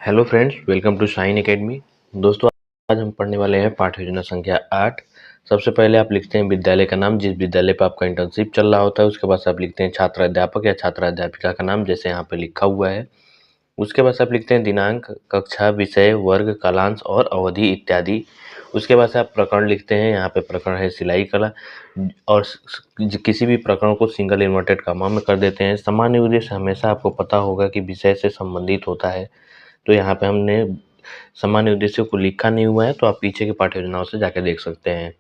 Hello friends, welcome to Shine Academy. दोस्तों, आज हम पढ़ने वाले हैं पाठ योजना संख्या 8। सबसे पहले आप लिखते हैं विद्यालय का नाम, जिस विद्यालय पर आपका इंटर्नशिप चल रहा होता है। उसके बाद आप लिखते हैं छात्र अध्यापक या छात्रा अध्यापिका का नाम, जैसे यहाँ पे लिखा हुआ है। उसके बाद आप लिखते हैं दिनांक, कक्षा, विषय, वर्ग, कालांश और अवधि इत्यादि। उसके बाद से आप प्रकरण लिखते हैं। यहाँ पे प्रकरण है सिलाई कला, और किसी भी प्रकरण को सिंगल इन्वर्टेड कॉमा में कर देते हैं। सामान्य उद्देश्य हमेशा आपको पता होगा कि विषय से संबंधित होता है, तो यहाँ पे हमने सामान्य उद्देश्य को लिखा नहीं हुआ है, तो आप पीछे की पाठ्य योजनाओं से जाके देख सकते हैं।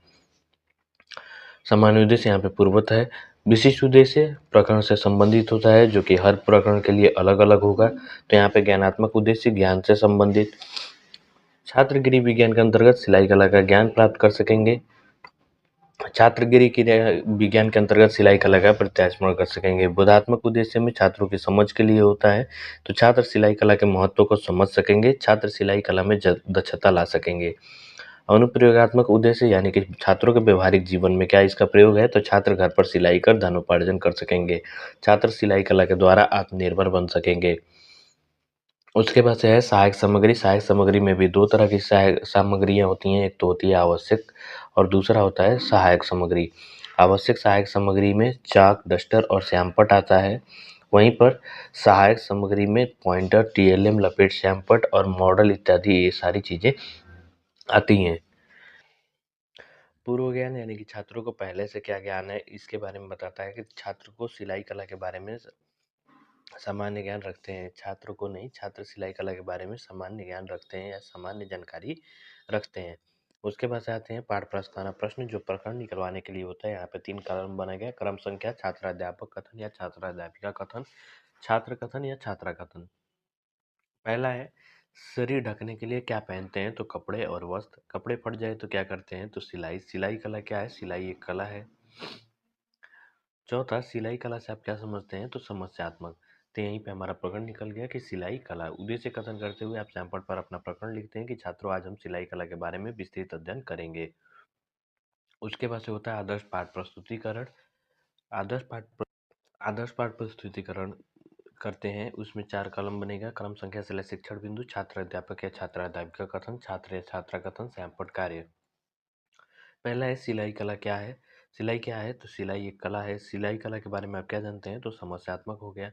सामान्य उद्देश्य यहाँ पे पूर्वत है। विशिष्ट उद्देश्य प्रकरण से संबंधित होता है, जो कि हर प्रकरण के लिए अलग अलग होगा। तो यहाँ पे ज्ञानात्मक उद्देश्य ज्ञान से संबंधित। छात्र गृह विज्ञान के अंतर्गत सिलाई कला का ज्ञान प्राप्त कर सकेंगे। छात्र गृह क्रिया विज्ञान के अंतर्गत सिलाई कला का प्रत्यास्मरण कर सकेंगे। बोधात्मक उद्देश्य में छात्रों की समझ के लिए होता है, तो छात्र सिलाई कला के महत्व को समझ सकेंगे। छात्र सिलाई कला में दक्षता ला सकेंगे। अनुप्रयोगात्मक उद्देश्य यानी कि छात्रों के व्यवहारिक जीवन में क्या इसका प्रयोग है, तो छात्र घर पर सिलाई कर धनोपार्जन कर सकेंगे। छात्र सिलाई कला के द्वारा आत्मनिर्भर बन सकेंगे। उसके बाद से है सहायक सामग्री। सहायक सामग्री में भी दो तरह की सहायक सामग्रियाँ होती हैं। एक तो होती है आवश्यक और दूसरा होता है सहायक सामग्री। आवश्यक सहायक सामग्री में चाक, डस्टर और श्यामपट्ट आता है। वहीं पर सहायक सामग्री में पॉइंटर, टीएलएम, लपेट श्यामपट्ट और मॉडल इत्यादि ये सारी चीज़ें आती हैं। पूर्व ज्ञान यानी कि छात्रों को पहले से क्या ज्ञान है, इसके बारे में बताता है कि छात्र को सिलाई कला के बारे में सामान्य ज्ञान रखते हैं। छात्र को नहीं, छात्र सिलाई कला के बारे में सामान्य ज्ञान रखते हैं या सामान्य जानकारी रखते हैं। उसके बाद से आते हैं पाठ प्रस्तावना प्रश्न, जो प्रकरण निकलवाने के लिए होता है। यहाँ पे 3 कॉलम बना गया। क्रम संख्या, छात्राध्यापक कथन या छात्राध्यापिका कथन, छात्र कथन या छात्रा कथन। पहला है शरीर ढकने के लिए क्या पहनते हैं, तो कपड़े और वस्त्र। कपड़े फट जाए तो क्या करते हैं, तो सिलाई। सिलाई कला क्या है, सिलाई एक कला है। चौथा, सिलाई कला से आप क्या समझते हैं, तो समस्यात्मक। तो यहीं पे हमारा प्रकरण निकल गया कि सिलाई कला। उद्देश्य कथन करते हुए आप सैंपल पर अपना प्रकरण लिखते हैं कि छात्रों, आज हम सिलाई कला के बारे में विस्तृत अध्ययन करेंगे। उसके बाद से होता है आदर्श पाठ प्रस्तुतिकरण। आदर्श पाठ आदर्श पाठ प्रस्तुतिकरण करते हैं, उसमें 4 कॉलम बनेगा। क्रम संख्या से शिक्षण बिंदु, छात्र अध्यापक या छात्रा अध्यापिका कथन, छात्र या छात्रा कथन, सैंपल कार्य। पहला है सिलाई कला क्या है। सिलाई क्या है, तो सिलाई एक कला है। सिलाई कला के बारे में आप क्या जानते हैं, तो समस्यात्मक हो गया।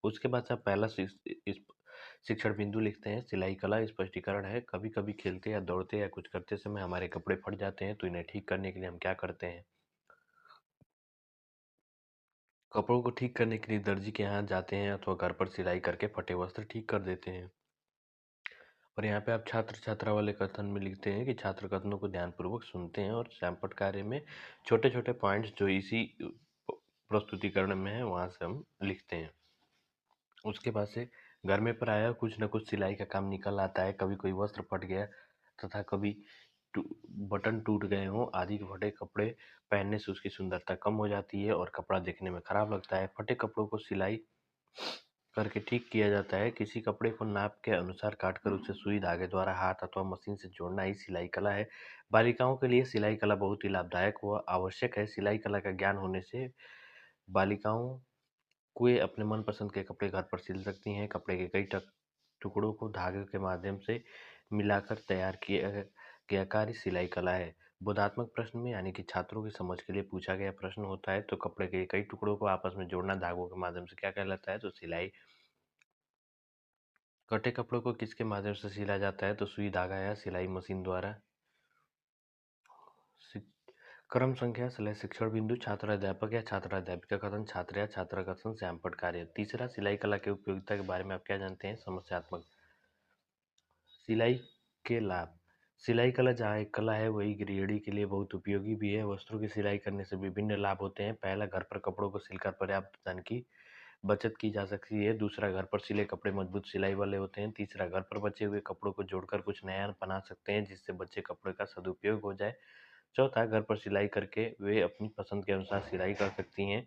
उसके बाद से आप पहला शिक्षण बिंदु लिखते हैं। सिलाई कला स्पष्टीकरण है। कभी कभी खेलते या दौड़ते या कुछ करते समय हमारे कपड़े फट जाते हैं, तो इन्हें ठीक करने के लिए हम क्या करते हैं। कपड़ों को ठीक करने के लिए दर्जी के यहाँ जाते हैं अथवा घर पर सिलाई करके फटे वस्त्र ठीक कर देते हैं। और यहाँ पे आप छात्र छात्रा वाले कथन में लिखते हैं कि छात्र कथनों को ध्यानपूर्वक सुनते हैं और सैंपट कार्य में छोटे छोटे पॉइंट्स जो इसी प्रस्तुतिकरण में है वहाँ से हम लिखते हैं। उसके बाद से घर में प्रायः कुछ न कुछ सिलाई का काम निकल आता है। कभी कोई वस्त्र फट गया तथा कभी बटन टूट गए हों आदि के फटे कपड़े पहनने से उसकी सुंदरता कम हो जाती है और कपड़ा दिखने में खराब लगता है। फटे कपड़ों को सिलाई करके ठीक किया जाता है। किसी कपड़े को नाप के अनुसार काटकर उसे सुई धागे द्वारा हाथ अथवा मशीन से जोड़ना ही सिलाई कला है। बालिकाओं के लिए सिलाई कला बहुत ही लाभदायक व आवश्यक है। सिलाई कला का ज्ञान होने से बालिकाओं को अपने मनपसंद के कपड़े घर पर सिल सकती हैं। कपड़े के कई टुकड़ों को धागे के माध्यम से मिलाकर तैयार किया गया कार्य सिलाई कला है। बोधात्मक प्रश्न में यानी कि छात्रों की समझ के लिए पूछा गया प्रश्न होता है, तो कपड़े के कई टुकड़ों को आपस में जोड़ना धागों के माध्यम से क्या कहलाता है, तो सिलाई। कटे कपड़ों को किसके माध्यम से सिला जाता है, तो सुई धागा या सिलाई मशीन द्वारा। क्रम संख्या शिक्षण बिंदु, छात्र अध्यापक या छात्रा अध्यापिका कथन, छात्र या छात्रा कथन, सैंपट कार्य। तीसरा, सिलाई कला के उपयोगिता के बारे में आप क्या जानते हैं, समस्यात्मक। सिलाई के लाभ। सिलाई कला जहाँ एक कला है वही गृहिणी के लिए बहुत उपयोगी भी है। वस्त्रों की सिलाई करने से विभिन्न लाभ होते हैं। पहला, घर पर कपड़ों को सिलकर पर्याप्त धन की बचत की जा सकती है। दूसरा, घर पर सिले कपड़े मजबूत सिलाई वाले होते हैं। तीसरा, घर पर बचे हुए कपड़ों को जोड़कर कुछ नया बना सकते हैं जिससे बचे कपड़े का सदुपयोग हो जाए। चौथा, घर पर सिलाई करके वे अपनी पसंद के अनुसार सिलाई कर सकती हैं।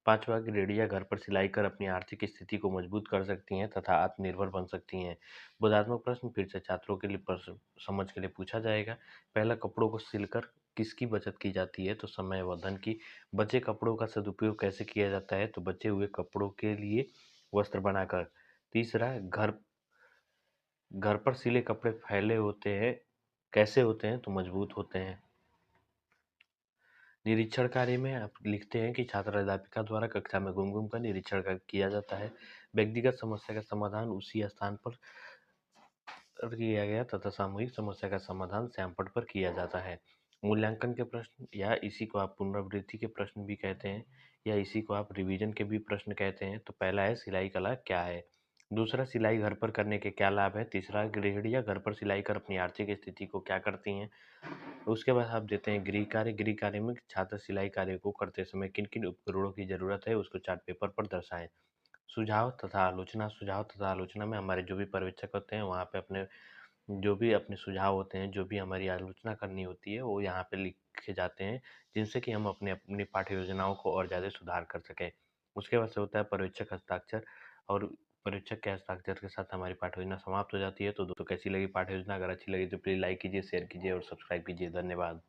पांचवा, गृहिणियां घर पर सिलाई कर अपनी आर्थिक स्थिति को मजबूत कर सकती हैं तथा आत्मनिर्भर बन सकती हैं। बोधात्मक प्रश्न फिर से छात्रों के लिए समझ के लिए पूछा जाएगा। पहला, कपड़ों को सिलकर किसकी बचत की जाती है, तो समय व धन की। बचे कपड़ों का सदुपयोग कैसे किया जाता है, तो बचे हुए कपड़ों के लिए वस्त्र बनाकर। तीसरा, घर घर पर सिले कपड़े फैले होते हैं, कैसे होते हैं? तो मजबूत होते हैं। निरीक्षण कार्य में आप लिखते हैं कि छात्र अध्यापिका द्वारा कक्षा में घूम-घूम कर निरीक्षण किया जाता है। व्यक्तिगत समस्या का समाधान उसी स्थान पर किया गया तथा सामूहिक समस्या का समाधान सैमपट पर किया जाता है। मूल्यांकन के प्रश्न या इसी को आप पुनरावृत्ति के प्रश्न भी कहते हैं या इसी को आप रिवीजन के भी प्रश्न कहते हैं। तो पहला है सिलाई कला क्या है? दूसरा सिलाई घर पर करने के क्या लाभ है? तीसरा गृहिणियाँ घर पर सिलाई कर अपनी आर्थिक स्थिति को क्या करती हैं? उसके बाद आप देते हैं गृह कार्य। गृह कार्य में छात्र सिलाई कार्य को करते समय किन-किन उपकरणों की ज़रूरत है उसको चार्ट पेपर पर दर्शाएँ। सुझाव तथा आलोचना में हमारे जो भी पर्यवेक्षक होते हैं वहाँ पे अपने जो भी अपने सुझाव होते हैं, जो भी हमारी आलोचना करनी होती है, वो यहाँ पे लिखे जाते हैं, जिनसे कि हम अपनी पाठ्य योजनाओं को और ज़्यादा सुधार कर सकें। उसके बाद से होता है पर्यवेक्षक हस्ताक्षर और पर्यवेक्षक के हस्ताक्षर के साथ हमारी पाठ्य योजना समाप्त हो जाती है। तो दोस्तों कैसी लगी पाठ्य योजना? अगर अच्छी लगी तो प्लीज़ लाइक कीजिए, शेयर कीजिए और सब्सक्राइब कीजिए। धन्यवाद।